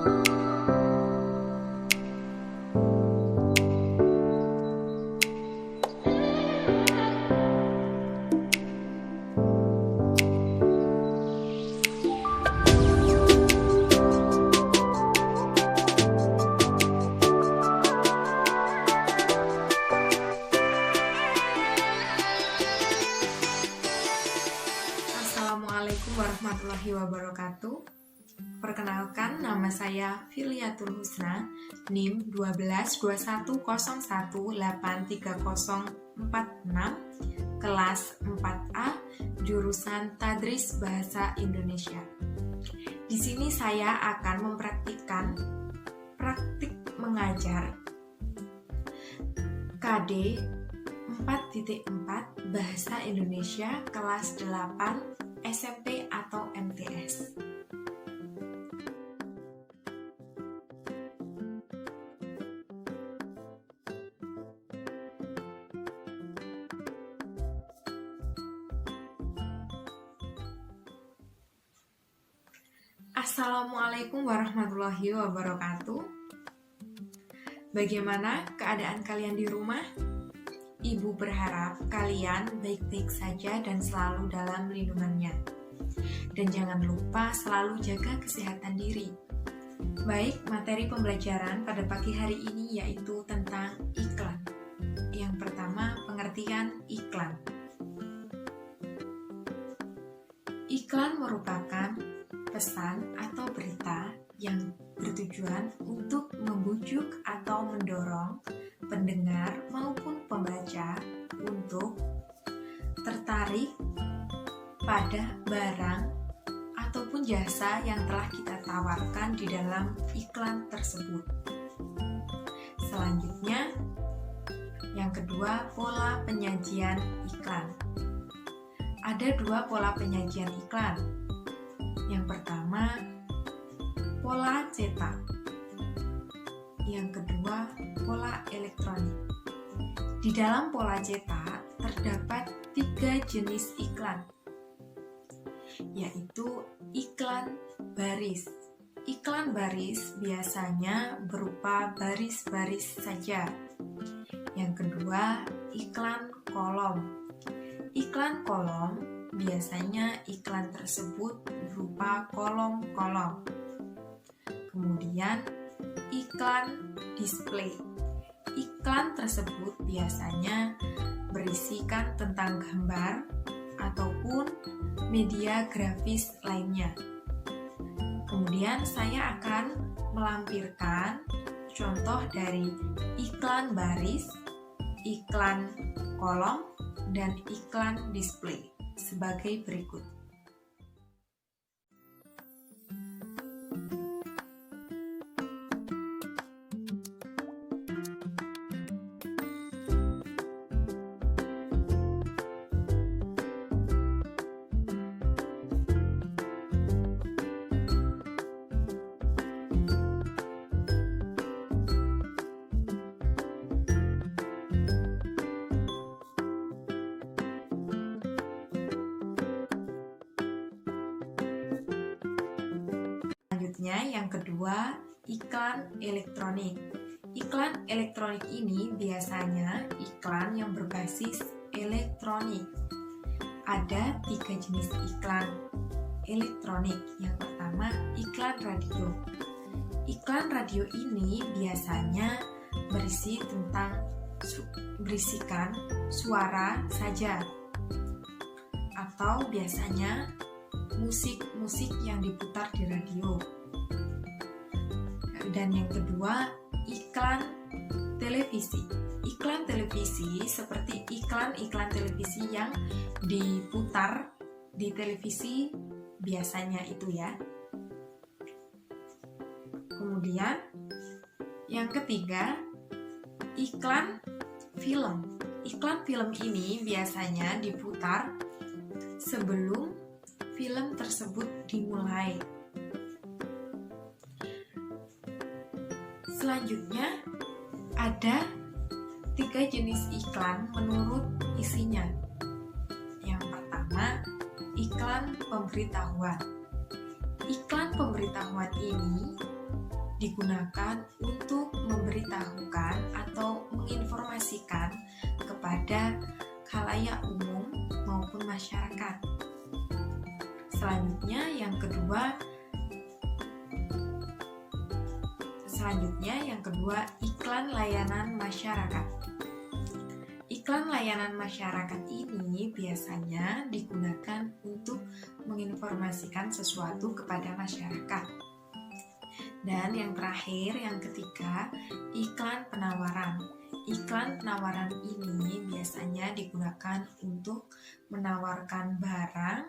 Assalamualaikum warahmatullahi wabarakatuh. Perkenalkan, nama saya Filiatul Husna, NIM 122101830046, kelas 4A, jurusan Tadris Bahasa Indonesia. Di sini saya akan mempraktikkan praktik mengajar KD 4.4 Bahasa Indonesia kelas 8 SMP atau MTS. Assalamualaikum warahmatullahi wabarakatuh. Bagaimana keadaan kalian di rumah? Ibu berharap kalian baik-baik saja dan selalu dalam lindungannya. Dan jangan lupa selalu jaga kesehatan diri. Baik, materi pembelajaran pada pagi hari ini yaitu tentang iklan. Yang pertama, pengertian iklan. Iklan merupakan pesan atau berita yang bertujuan untuk membujuk atau mendorong pendengar maupun pembaca untuk tertarik pada barang ataupun jasa yang telah kita tawarkan di dalam iklan tersebut. Selanjutnya, yang kedua, pola penyajian iklan. Ada dua pola penyajian iklan. Yang pertama, pola cetak. Yang kedua, pola elektronik. Di dalam pola cetak terdapat 3 jenis iklan, yaitu iklan baris. Iklan baris biasanya berupa baris-baris saja. Yang kedua, iklan kolom. Iklan kolom biasanya iklan tersebut berupa kolom-kolom. Kemudian, iklan display. Iklan tersebut biasanya berisikan tentang gambar ataupun media grafis lainnya. Kemudian saya akan melampirkan contoh dari iklan baris, iklan kolom, dan iklan display sebagai berikut. Selanjutnya, yang kedua, iklan elektronik. Iklan elektronik ini biasanya iklan yang berbasis elektronik. Ada 3 jenis iklan elektronik. Yang pertama, iklan radio. Iklan radio ini biasanya berisikan suara saja, atau biasanya musik-musik yang diputar di radio. Dan yang kedua, iklan televisi. Iklan televisi seperti iklan-iklan televisi yang diputar di televisi biasanya itu ya. Kemudian yang ketiga, iklan film. Iklan film ini biasanya diputar sebelum film tersebut dimulai. Selanjutnya, ada 3 jenis iklan menurut isinya. Yang pertama, iklan pemberitahuan. Iklan pemberitahuan ini digunakan untuk memberitahukan atau menginformasikan kepada khalayak umum maupun masyarakat. Selanjutnya yang kedua, iklan layanan masyarakat. Iklan layanan masyarakat ini biasanya digunakan untuk menginformasikan sesuatu kepada masyarakat. Dan yang terakhir, yang ketiga, iklan penawaran. Iklan penawaran ini biasanya digunakan untuk menawarkan barang,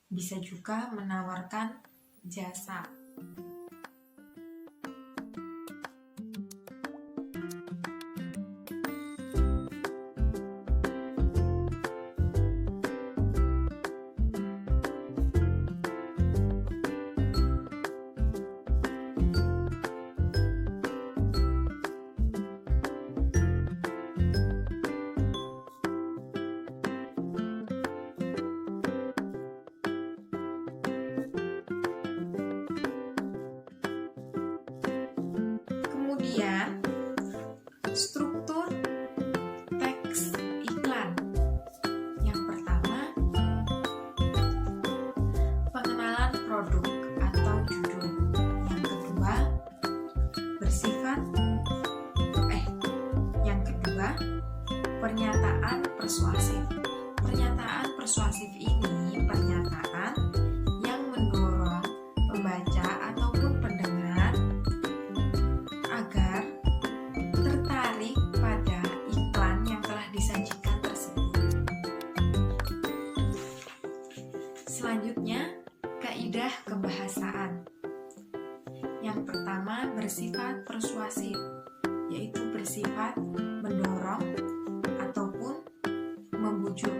bisa juga menawarkan jasa. Kemudian, struktur teks iklan. Yang pertama, pengenalan produk atau judul. Yang kedua, pernyataan persuasif. Pernyataan persuasif ini pernyataan yang mendorong pembaca ataupun pendengar agar tertarik pada iklan yang telah disajikan tersebut. Selanjutnya, kaidah kebahasaan. Yang pertama bersifat persuasif, yaitu bersifat mendorong ataupun membujuk.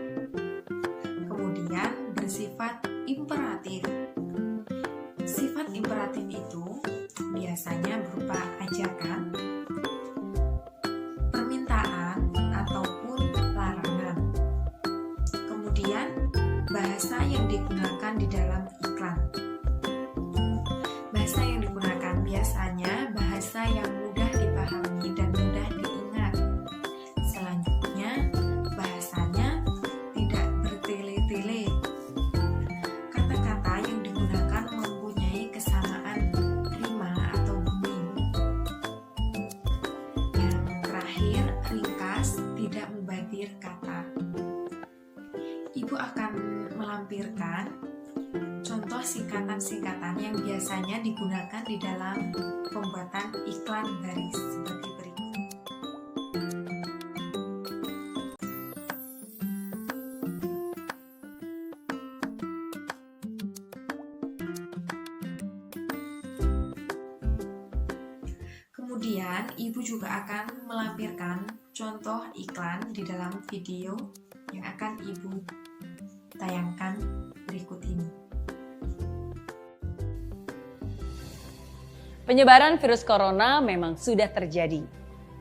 Kemudian bersifat imperatif. Sifat imperatif itu biasanya berupa ajakan, permintaan, ataupun larangan. Kemudian bahasa yang digunakan di dalam iklan. Bahasa yang digunakan biasanya bahasa yang mudah dipahami dan mudah diingat. Selanjutnya, bahasanya tidak bertele-tele. Kata-kata yang digunakan mempunyai kesamaan rima atau bunyi. Yang terakhir, ringkas, tidak mubadir kata. Ibu akan melampirkan contoh singkatan-singkatan yang biasanya digunakan di dalam pembuatan iklan baris sebagai berikut. Kemudian, Ibu juga akan melampirkan contoh iklan di dalam video yang akan Ibu tayangkan berikut ini. Penyebaran virus corona memang sudah terjadi,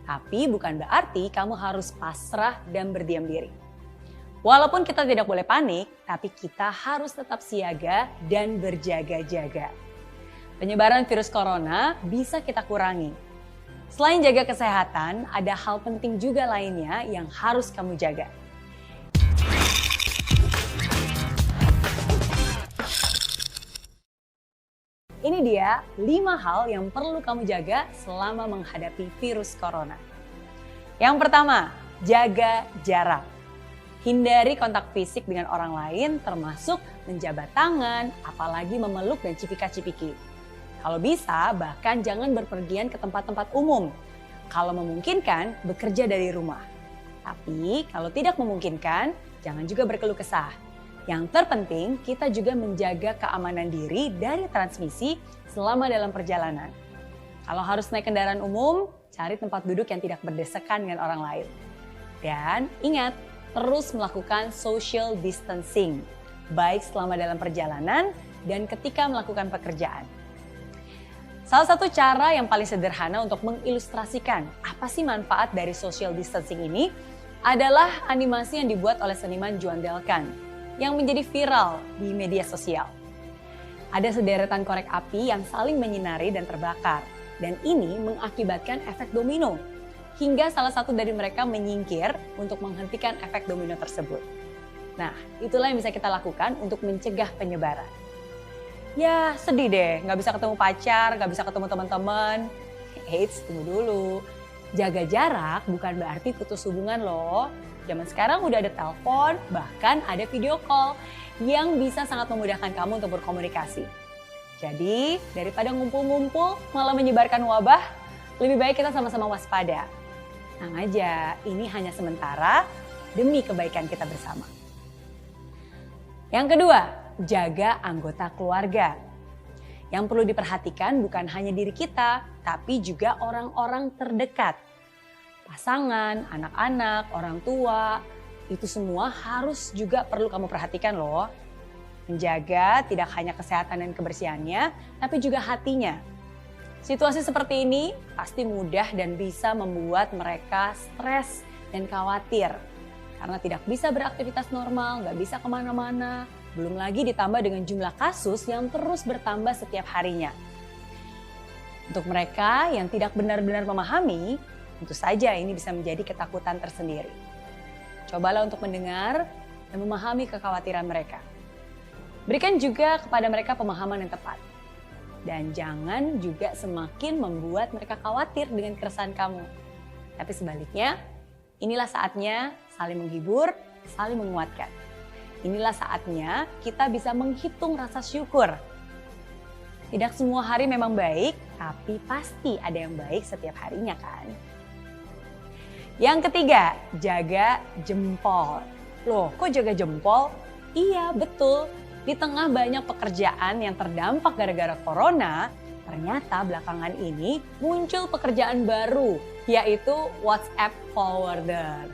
tapi bukan berarti kamu harus pasrah dan berdiam diri. Walaupun kita tidak boleh panik, tapi kita harus tetap siaga dan berjaga-jaga. Penyebaran virus corona bisa kita kurangi. Selain jaga kesehatan, ada hal penting juga lainnya yang harus kamu jaga. Ini dia 5 hal yang perlu kamu jaga selama menghadapi virus corona. Yang pertama, jaga jarak. Hindari kontak fisik dengan orang lain termasuk menjabat tangan, apalagi memeluk dan cipika-cipiki. Kalau bisa, bahkan jangan berpergian ke tempat-tempat umum. Kalau memungkinkan, bekerja dari rumah. Tapi kalau tidak memungkinkan, jangan juga berkeluh kesah. Yang terpenting, kita juga menjaga keamanan diri dari transmisi selama dalam perjalanan. Kalau harus naik kendaraan umum, cari tempat duduk yang tidak berdesakan dengan orang lain. Dan ingat, terus melakukan social distancing, baik selama dalam perjalanan dan ketika melakukan pekerjaan. Salah satu cara yang paling sederhana untuk mengilustrasikan apa sih manfaat dari social distancing ini adalah animasi yang dibuat oleh seniman Juan Delkan yang menjadi viral di media sosial. Ada sederetan korek api yang saling menyinari dan terbakar. Dan ini mengakibatkan efek domino, hingga salah satu dari mereka menyingkir untuk menghentikan efek domino tersebut. Nah, itulah yang bisa kita lakukan untuk mencegah penyebaran. Ya, sedih deh, nggak bisa ketemu pacar, nggak bisa ketemu teman-teman. Eits, tunggu dulu. Jaga jarak bukan berarti putus hubungan loh. Zaman sekarang udah ada telepon, bahkan ada video call yang bisa sangat memudahkan kamu untuk berkomunikasi. Jadi, daripada ngumpul-ngumpul malah menyebarkan wabah, lebih baik kita sama-sama waspada. Tenang aja, ini hanya sementara demi kebaikan kita bersama. Yang kedua, jaga anggota keluarga. Yang perlu diperhatikan bukan hanya diri kita, tapi juga orang-orang terdekat. Pasangan, anak-anak, orang tua, itu semua harus juga perlu kamu perhatikan loh. Menjaga tidak hanya kesehatan dan kebersihannya, tapi juga hatinya. Situasi seperti ini pasti mudah dan bisa membuat mereka stres dan khawatir. Karena tidak bisa beraktivitas normal, nggak bisa kemana-mana. Belum lagi ditambah dengan jumlah kasus yang terus bertambah setiap harinya. Untuk mereka yang tidak benar-benar memahami, tentu saja ini bisa menjadi ketakutan tersendiri. Cobalah untuk mendengar dan memahami kekhawatiran mereka. Berikan juga kepada mereka pemahaman yang tepat. Dan jangan juga semakin membuat mereka khawatir dengan keresahan kamu. Tapi sebaliknya, inilah saatnya saling menghibur, saling menguatkan. Inilah saatnya kita bisa menghitung rasa syukur. Tidak semua hari memang baik, tapi pasti ada yang baik setiap harinya kan. Yang ketiga, jaga jempol. Loh, kok jaga jempol? Iya, betul. Di tengah banyak pekerjaan yang terdampak gara-gara corona, ternyata belakangan ini muncul pekerjaan baru, yaitu WhatsApp forwarder.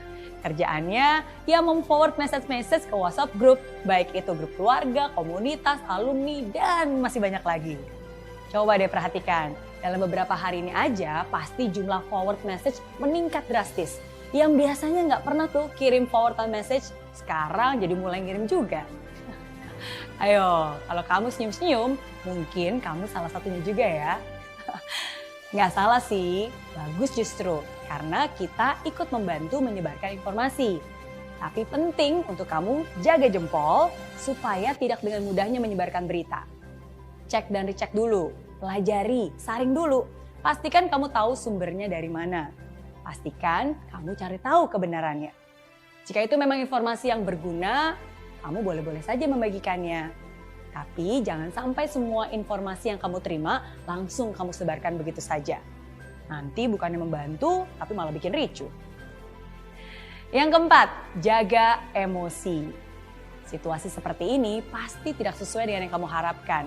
Kerjaannya ya memforward message-message ke WhatsApp group, baik itu grup keluarga, komunitas, alumni, dan masih banyak lagi. Coba deh perhatikan, dalam beberapa hari ini aja pasti jumlah forward message meningkat drastis. Yang biasanya nggak pernah tuh kirim forward message, sekarang jadi mulai ngirim juga. Ayo, kalau kamu senyum-senyum, mungkin kamu salah satunya juga ya. Nggak salah sih, bagus justru. Karena kita ikut membantu menyebarkan informasi. Tapi penting untuk kamu jaga jempol supaya tidak dengan mudahnya menyebarkan berita. Cek dan recheck dulu, pelajari, saring dulu. Pastikan kamu tahu sumbernya dari mana. Pastikan kamu cari tahu kebenarannya. Jika itu memang informasi yang berguna, kamu boleh-boleh saja membagikannya. Tapi jangan sampai semua informasi yang kamu terima langsung kamu sebarkan begitu saja. Nanti bukannya membantu, tapi malah bikin ricuh. Yang keempat, jaga emosi. Situasi seperti ini pasti tidak sesuai dengan yang kamu harapkan.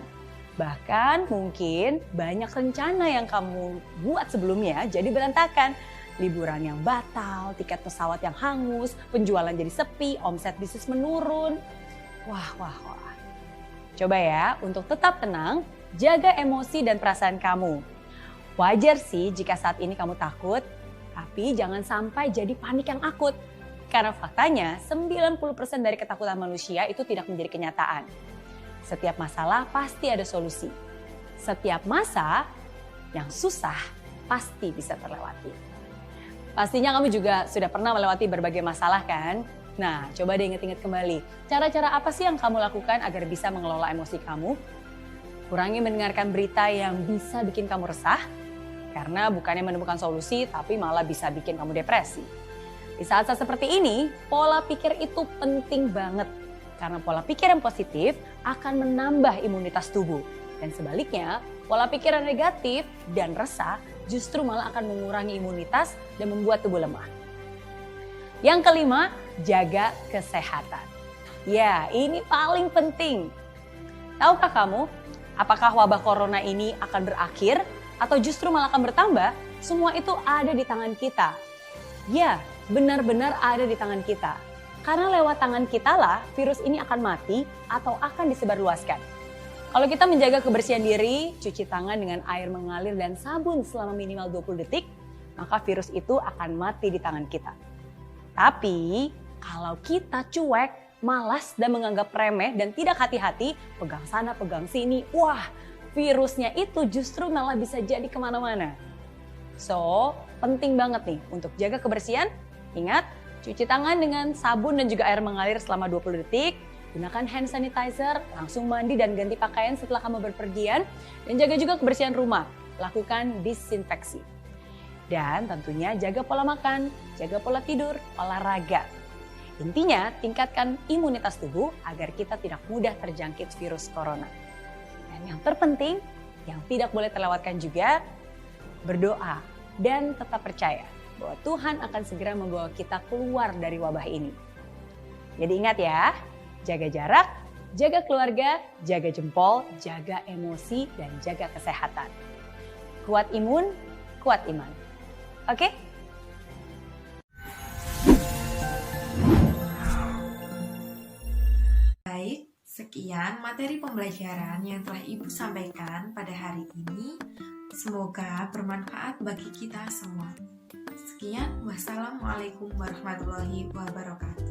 Bahkan mungkin banyak rencana yang kamu buat sebelumnya jadi berantakan. Liburan yang batal, tiket pesawat yang hangus, penjualan jadi sepi, omset bisnis menurun. Wah. Coba ya, untuk tetap tenang, jaga emosi dan perasaan kamu. Wajar sih jika saat ini kamu takut, tapi jangan sampai jadi panik yang akut. Karena faktanya 90% dari ketakutan manusia itu tidak menjadi kenyataan. Setiap masalah pasti ada solusi. Setiap masa yang susah pasti bisa terlewati. Pastinya kamu juga sudah pernah melewati berbagai masalah kan? Nah, coba deh ingat-ingat kembali. Cara-cara apa sih yang kamu lakukan agar bisa mengelola emosi kamu? Kurangi mendengarkan berita yang bisa bikin kamu resah. Karena bukannya menemukan solusi, tapi malah bisa bikin kamu depresi. Di saat-saat seperti ini, pola pikir itu penting banget. Karena pola pikir yang positif akan menambah imunitas tubuh. Dan sebaliknya, pola pikir yang negatif dan resah justru malah akan mengurangi imunitas dan membuat tubuh lemah. Yang kelima, jaga kesehatan. Ya, ini paling penting. Tahukah kamu, apakah wabah corona ini akan berakhir atau justru malah akan bertambah? Semua itu ada di tangan kita. Ya, benar-benar ada di tangan kita. Karena lewat tangan kita lah virus ini akan mati atau akan disebarluaskan. Kalau kita menjaga kebersihan diri, cuci tangan dengan air mengalir dan sabun selama minimal 20 detik, maka virus itu akan mati di tangan kita. Tapi kalau kita cuek, malas dan menganggap remeh dan tidak hati-hati, pegang sana, pegang sini, wah virusnya itu justru malah bisa jadi kemana-mana. So, penting banget nih untuk jaga kebersihan. Ingat, cuci tangan dengan sabun dan juga air mengalir selama 20 detik. Gunakan hand sanitizer, langsung mandi dan ganti pakaian setelah kamu berpergian. Dan jaga juga kebersihan rumah. Lakukan disinfeksi. Dan tentunya jaga pola makan, jaga pola tidur, olahraga. Intinya, tingkatkan imunitas tubuh agar kita tidak mudah terjangkit virus corona. Dan yang terpenting, yang tidak boleh terlewatkan juga, berdoa dan tetap percaya bahwa Tuhan akan segera membawa kita keluar dari wabah ini. Jadi ingat ya, jaga jarak, jaga keluarga, jaga jempol, jaga emosi, dan jaga kesehatan. Kuat imun, kuat iman. Oke? Baik, sekian materi pembelajaran yang telah Ibu sampaikan pada hari ini. Semoga bermanfaat bagi kita semua. Sekian, wassalamualaikum warahmatullahi wabarakatuh.